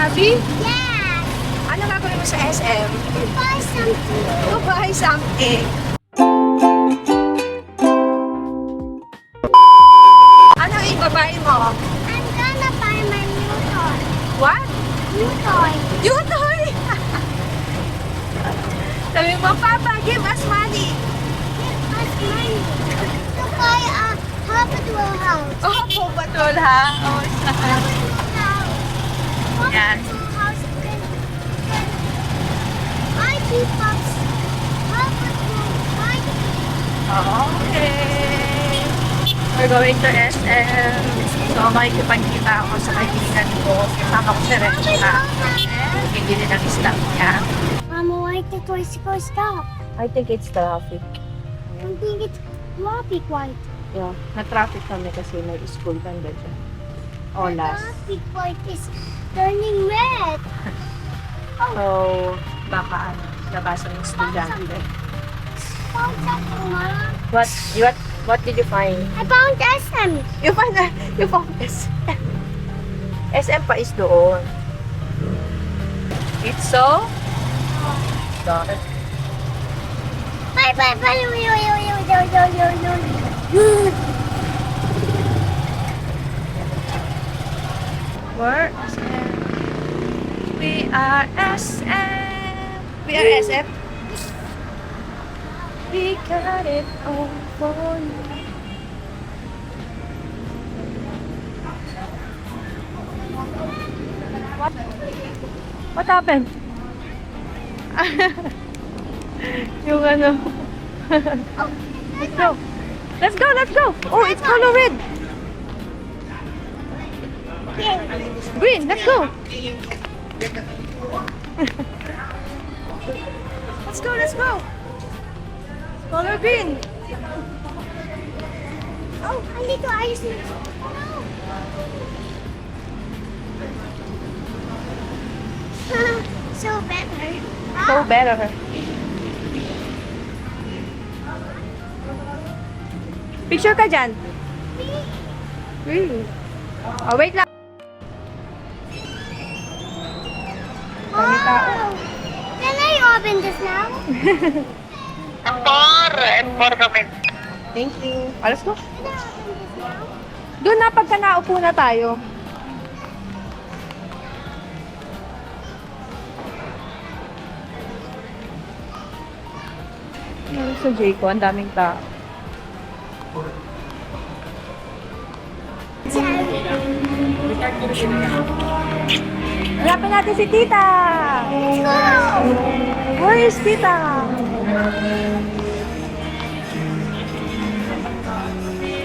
Abby? Yes! Ano gagawin mo sa SM? To buy something. To buy something. Ano yung babae mo? I'm gonna buy my new toy. What? New toy. Yung toy! Sabi mo, Papa, give us money. Give us money to buy a Paw Patrol house. Oh, Paw Patrol ha? Oh, Paw Patrol house. Paw Yan. Patrol house can I keep ups. Paw Patrol okay. We're going to SM. So, makikipagkita ako sa kaibigan ko. Kasama ko si Renata. Bibili ng snack niya. Mama, why the toys go stop? I think it's traffic. I think it's traffic light. Yeah, na-traffic kami kasi may school banda dyan. Olas. Traffic light is turning red. So, baka labasan ng estudyante. Found something, Mom. What did you find? I found SM. You found SM. SM pa is doon. It's so? Got it. Bye, bye, bye. Where? SM. We are SM. We are SM. We got it all for you. What happened? Yung ano. Let's go. Let's go, let's go. Oh, it's color red. Green, let's go. Let's go, let's go. Color green. Oh, andito ayos na. So better. So better. Picture ka dyan. Really? Oh, wait lang. Dami tao. Oh, can I open this now? M4 kami. Thank you. Alas ko. Can I open this now? Doon na pagka naupo na tayo. Sa Jayco, ang daming tao. Hanapin natin si Tita! Let's go! Where is Tita?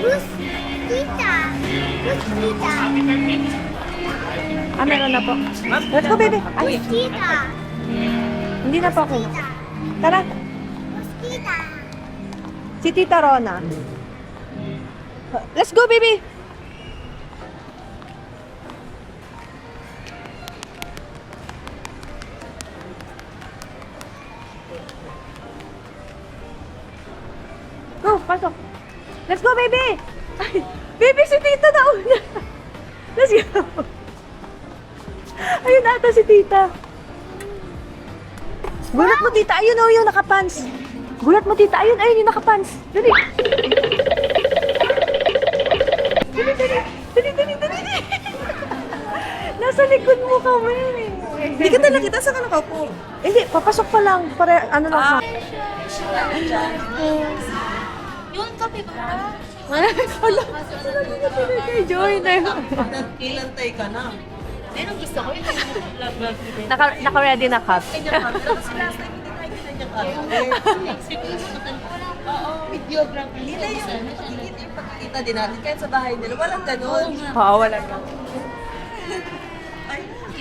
Who's Tita? Who's Tita? Ah, meron na po. Let's go, baby. Ay, Who's Tita? hindi na po ako. Tita. Tara, Who's Tita? si Tita Rona. Let's go, baby! Go, pasok. Let's go, baby! Ay, baby, si Tita na una. Let's go. Ayun ata si Tita. Gulat mo, Tita. Ayun, oh, yung nakapants. Gulat mo, Tita. Ayun, ayun, yung nakapants. Dali. Dali, dali. Dali, dali, dali. Nasa likod mo kami. Hindi ka talaga kita, saan ka nakaupo? Hindi, papasok pa lang. Para, ano lang ha. Yung kape ba? Wala, sinabi niya talaga kay Joy na yun. Nagkilantay ka na. Ayun ang gusto ko. Yung Naka-ready na cup. Kasi last time hindi tayo ginanya videography. Hindi na yung pagkikita din natin. Kahit sa bahay nila, walang ganun. Oo, wala ka.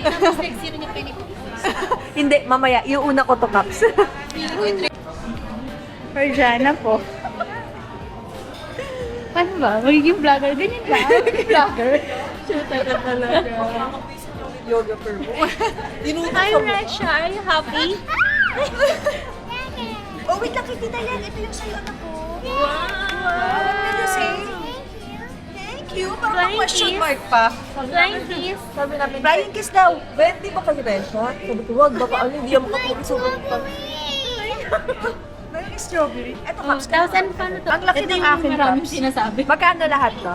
Tapos sexy rin yung penny. Hindi, mamaya, yung una ko to cups. Perjana po. Ano ba? Magiging vlogger din yung vlogger. Shooter ka talaga. Yoga per mo. Hi, Resha. Are you happy? Oh, wait lang, Tita yan. Ito yung sa'yo, anak ko. Wow! What did you say? Thank you. Parang Flying question kiss. mark pa. Flying kiss. Sabi namin, flying kiss daw. Ben, di ba kasi mention? Sabi ko, wag, baka ano, hindi ako makapag-isulat pa. Flying strawberry. Eto, Caps. Tapos ano pa na to? Ang laki Ito ng yung akin, maraming Caps. sinasabi. Magkano lahat to?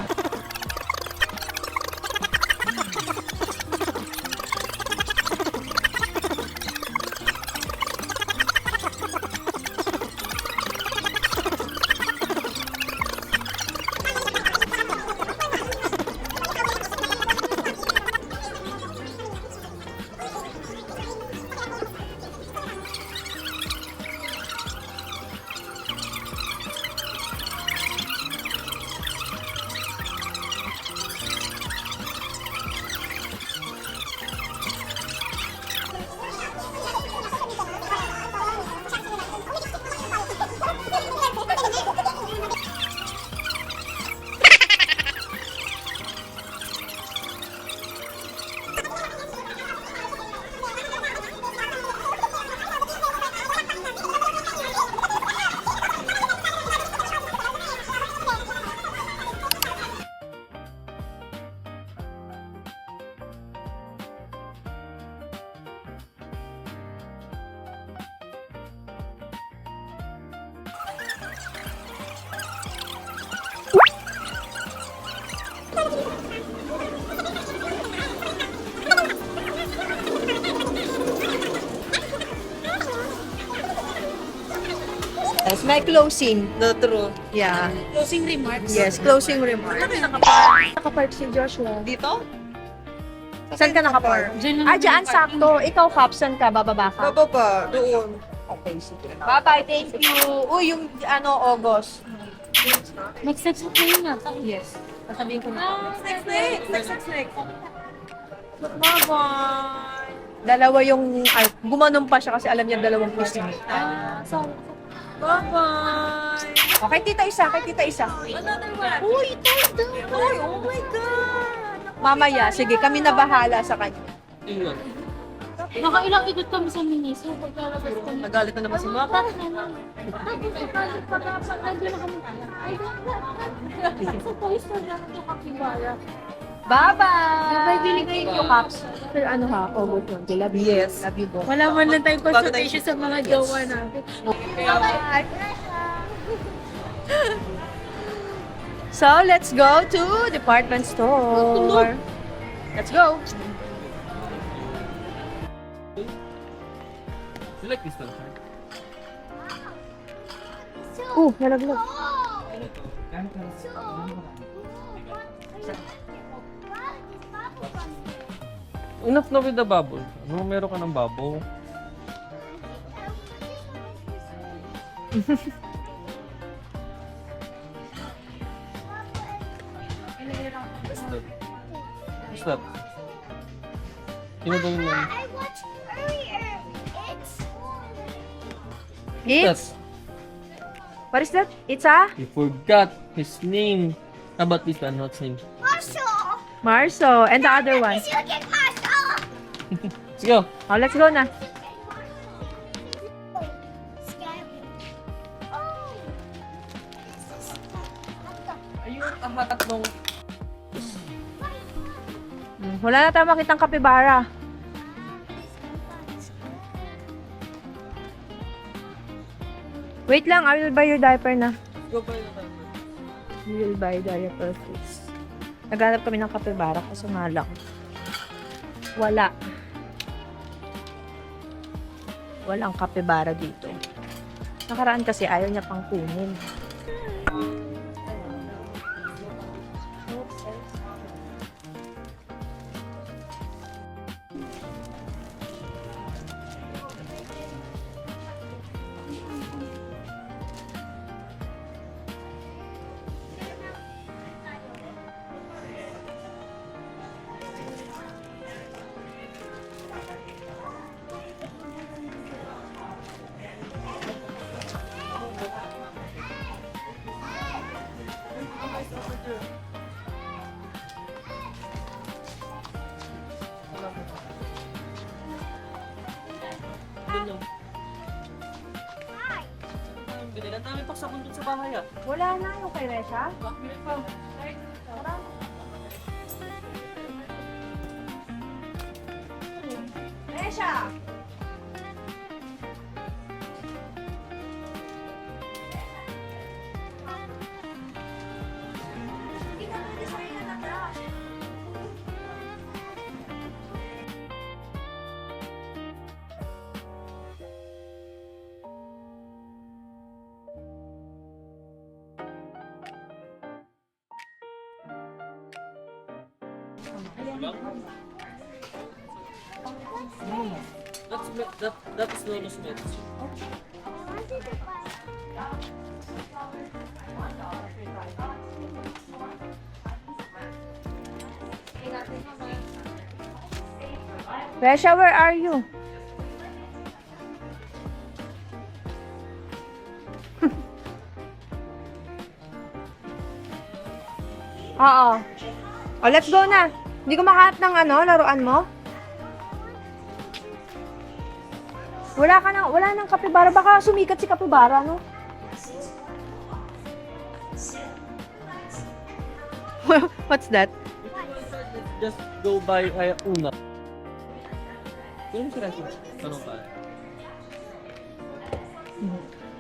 Yes, may closing. No, true. Yeah. Closing remarks. Yes, closing remarks. Ano yung nakapark? Nakapark si Joshua. Dito? Saan ka nakapark? Diyan lang Dyan, sakto. Ikaw, Caps, saan ka? Bababa ka? Baba pa, doon. Okay, sige. Bye-bye, thank you. Uy, yung August. Next kayo na. Yes. Sasabihin ko na. Next. Bye-bye. Dalawa yung, gumanon pa siya kasi alam niya dalawang puso. Sorry. Bye-bye. Okay, tita isa. Another one. Uy, ito. Uy, oh my God. Mamaya, sige, kami na bahala sa kanya. Nakailang ikot kami sa Miniso. Pagkalabas kami. Nagalit na naman si Mama. Tapos nakalit pa dapat. Nandun na kami. I don't know. Sa Toy Store na ito kapibara. Bye-bye. Bye-bye. Thank you, Caps. Sir, August yun. Love you. Yes. Love you both. Wala man lang tayong Bago tayo- consultation sa mga jowa natin. Bye. So, let's go to department store. Let's go. You like this one? Nalaglag. Enough na with the bubble. Ano meron ka ng bubble? What's that? Sino ba yun yan? I watched earlier. It's, what is that? It's a You forgot his name. How about this one? What's his name? Marshall. Marso. And the other one. You get Marshall. Let's go. Oh, let's go na. Ayun, ang matatlong. Wala na tayo makitang kapibara. Wait lang, I will buy your diaper na. Go ba yun? We will buy diaper please. Naghanap kami ng kapibara kaso nga lang. Wala. Walang kapibara dito. Nakaraan kasi ayaw niya pang kunin. Binila namin pa sa bundok sa bahay ah. Wala na yung kay Resha? Bakit pa? Esha! Hindi ka pwede sa akin na crush. That's Lolo Smith. I wanted to buy. Resha, where are you? Oo. O, let's go na. Hindi ko makahanap ng laruan mo. Wala nang kapibara. Baka sumikat si kapibara, no? What's that? Just go by Una. Kung sila siya? Tanong ka.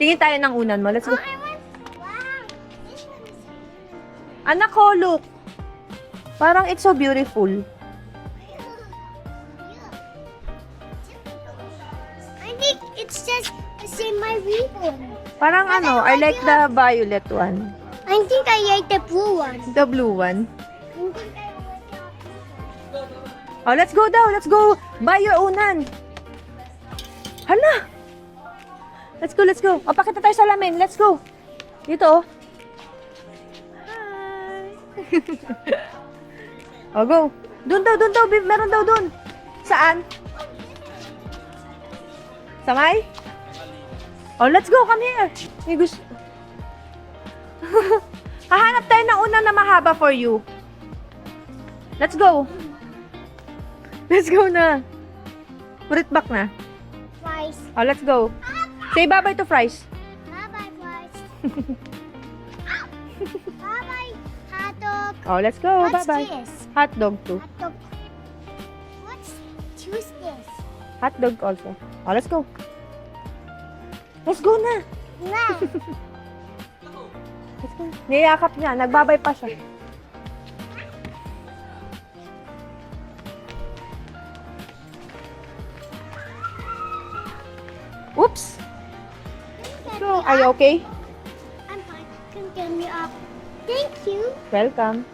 Tingin tayo ng unan mo. Let's go. Oh, I want. Wow. This one is. Anak ko, look. Parang it's so beautiful. I think it's just the same my ribbon. Parang I like the violet one. I think I like the blue one. The blue one. I think I like the Oh, let's go daw. Let's go. Buy your unan. Hala. Let's go, let's go. O, pakita tayo sa lamin. Let's go. Dito, oh. Hi. O, go. Doon daw. Meron daw doon. Saan? Sa may? Oh, let's go. Come here. May gusto. Hahanap tayo ng unan na mahaba for you. Let's go. Let's go na. Put it back na. fries. Oh, let's go. Say bye-bye to Fries. Bye-bye, fries. Bye-bye, hot dog. Oh, let's go. What's Bye-bye. this? Hot dog too. Hot dog. What's choose this? Hot dog also. Oh, let's go. Let's go na. Wow. Let's go. Niyakap niya. Nagbabay pa siya. Oops. So, are you okay? I'm fine. Can get me up. Thank you. Welcome.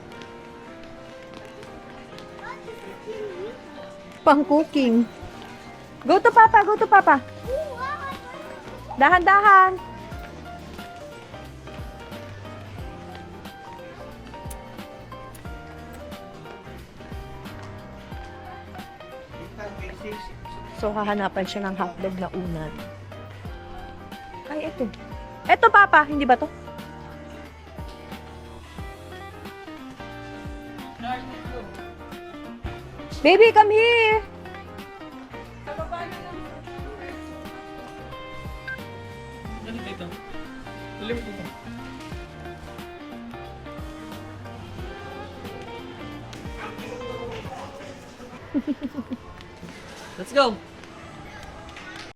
Pang cooking. Go to Papa. Go to Papa. Ooh, wow. Dahan-dahan. So, hahanapan siya ng hotdog na unan. Ay, eto. Eto, Papa. Hindi ba to? Baby, come here. Ganito ito. Tuloy mo dito. Let's go!